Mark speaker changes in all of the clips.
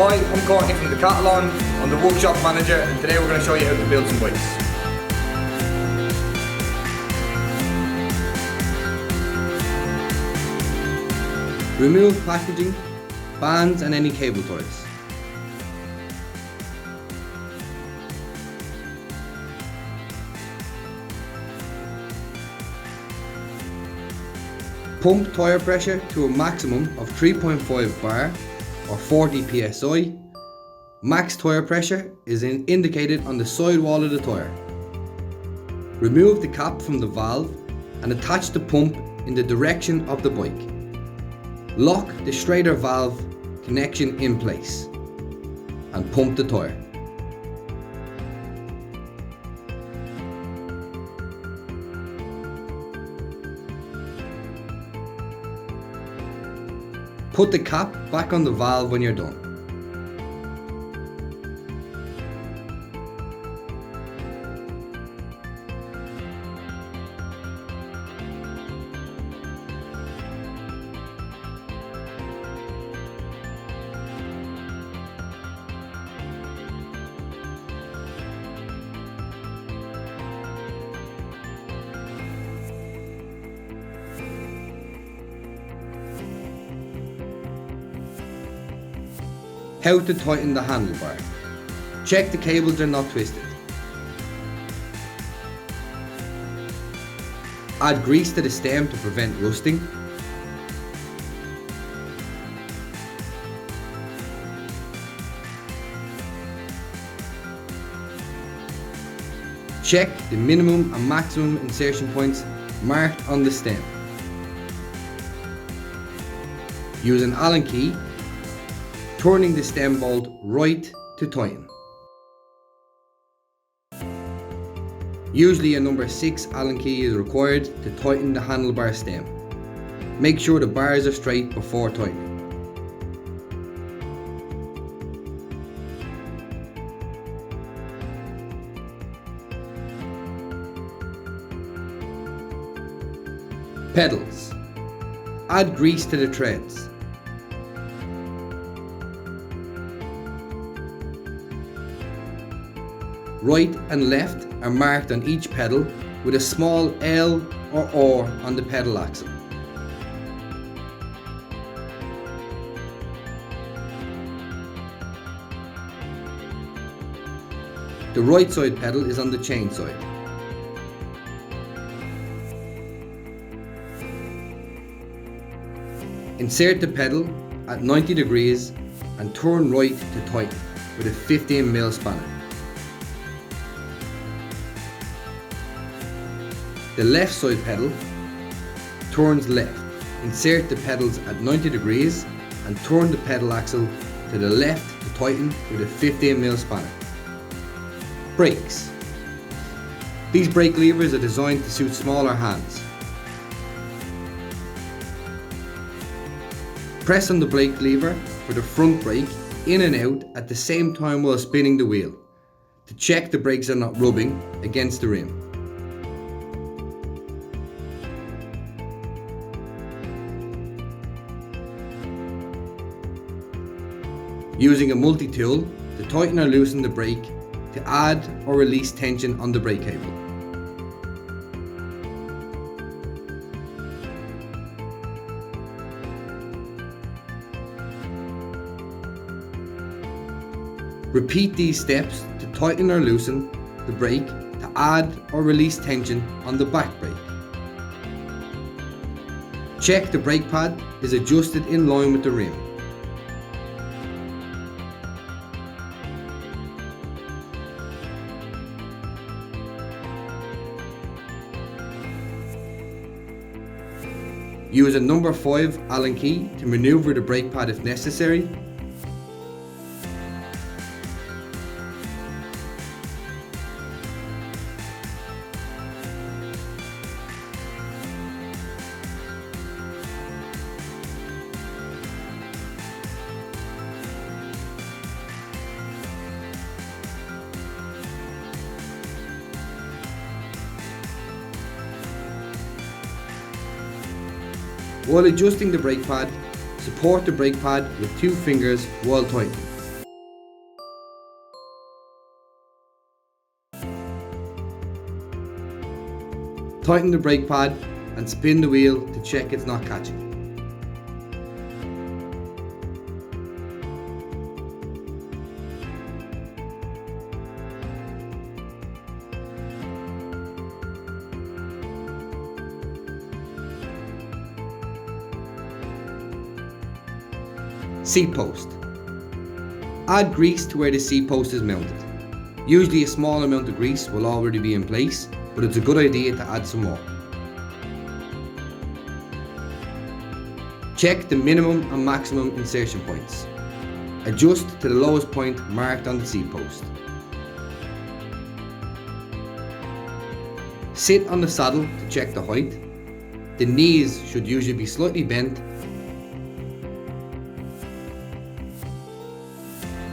Speaker 1: Hi, I'm Courtney from Decathlon. I'm the Workshop Manager, and today we're going to show you how to build some bikes.
Speaker 2: Remove packaging, bands and any cable ties. Pump tyre pressure to a maximum of 3.5 bar or 40 psi. Max tyre pressure is indicated on the side wall of the tyre. Remove the cap from the valve and attach the pump in the direction of the bike. Lock the straighter valve connection in place and pump the tyre. Put the cap back on the valve when you're done. How to tighten the handlebar. Check the cables are not twisted. Add grease to the stem to prevent rusting. Check the minimum and maximum insertion points marked on the stem. Use an Allen key, turning the stem bolt right to tighten. Usually a number 6 Allen key is required to tighten the handlebar stem. Make sure the bars are straight before tightening. Pedals. Add grease to the treads. Right and left are marked on each pedal with a small L or R on the pedal axle. The right side pedal is on the chain side. Insert the pedal at 90 degrees and turn right to tighten with a 15mm spanner. The left side pedal turns left. Insert the pedals at 90 degrees and turn the pedal axle to the left to tighten with a 15mm spanner. Brakes. These brake levers are designed to suit smaller hands. Press on the brake lever for the front brake in and out at the same time while spinning the wheel to check the brakes are not rubbing against the rim. Using a multi-tool to tighten or loosen the brake to add or release tension on the brake cable. Repeat these steps to tighten or loosen the brake to add or release tension on the back brake. Check the brake pad is adjusted in line with the rim. Use a number 5 Allen key to maneuver the brake pad if necessary. While adjusting the brake pad, support the brake pad with 2 fingers while tightening. Tighten the brake pad and spin the wheel to check it's not catching. Seat post. Add grease to where the seat post is mounted. Usually a small amount of grease will already be in place, but it's a good idea to add some more. Check the minimum and maximum insertion points. Adjust to the lowest point marked on the seat post. Sit on the saddle to check the height. The knees should usually be slightly bent,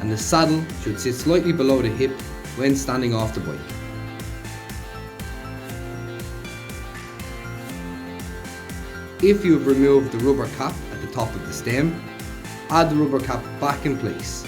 Speaker 2: and the saddle should sit slightly below the hip when standing off the bike. If you have removed the rubber cap at the top of the stem, add the rubber cap back in place.